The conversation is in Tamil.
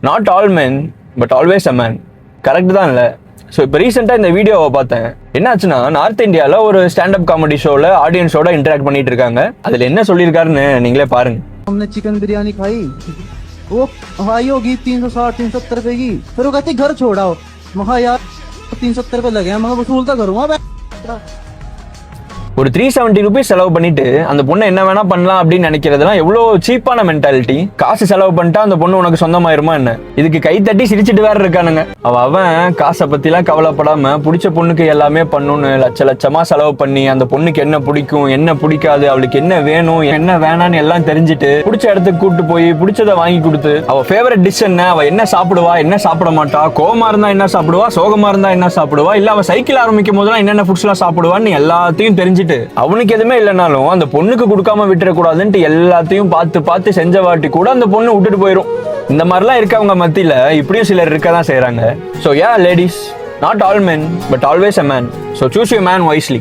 Not all men but always a man. Correct தான் இல்லை? ஸோ இப்போ ரீசெண்டாக இந்த வீடியோவை பார்த்தேன். என்னாச்சுன்னா, நார்த் இந்தியாவில் ஒரு ஸ்டாண்டப் காமெடி ஷோவில் ஆடியன்ஸோட இன்டராக்ட் பண்ணிட்டு இருக்காங்க. அதில் என்ன சொல்லியிருக்காருன்னு நீங்களே பாருங்க. हमने चिकन बिरयानी खाई, वो भाई होगी 360-370 रुपए की। फिर वो कहती घर छोड़ाओ। महा यार 370 रुपए लगे हैं, मगर वसूलता करूँगा। ஒரு 370 ருபீஸ் செலவு பண்ணிட்டு அந்த பொண்ணை என்ன வேணா பண்ணலாம் அப்படின்னு நினைக்கிறதுலாம் எவ்வளோ சீப்பான மென்டாலிட்டி. காசு செலவு பண்ணிட்டா அந்த பொண்ணு உனக்கு சொந்தமாயிருமா என்ன? இதுக்கு கை தட்டி சிரிச்சுட்டு வேற இருக்கானுங்க. அவன் காசை பத்திலாம் கவலைப்படாம பிடிச்ச பொண்ணுக்கு எல்லாமே பண்ணணும்னு லட்சமா செலவு பண்ணி அந்த பொண்ணுக்கு என்ன பிடிக்கும் என்ன பிடிக்காது, அவளுக்கு என்ன வேணும் என்ன வேணான்னு எல்லாம் தெரிஞ்சுட்டு பிடிச்ச இடத்துக்கு கூட்டு போய் பிடிச்சதை வாங்கி கொடுத்து அவ ஃபேவரட் டிஷ் என்ன, அவ என்ன சாப்பிடுவா என்ன சாப்பிட மாட்டா, கோவமா இருந்தா என்ன சாப்பிடுவா, சோகமா இருந்தா என்ன சாப்பிடுவா, இல்ல அவ சைக்கிள் ஆரம்பிக்கும் போதெல்லாம் என்னென்ன ஃபுட்ஸ் எல்லாம் சாப்பிடுவான்னு எல்லாத்தையும் தெரிஞ்சுட்டு அவனுக்கு எதுவுமே இல்லைனாலும் அந்த பொண்ணுக்கு கொடுக்காம விட்டுறக்கூடாதுன்ட்டு எல்லாத்தையும் பார்த்து செஞ்ச வாட்டி கூட அந்த பொண்ணு விட்டுட்டு போயிடும். இந்த மாதிரிலாம் இருக்கவங்க மத்தியில இப்படியும் சிலர் இருக்கதான் செய்யறாங்க. So ya ladies, not all men but always a man. So choose your man wisely.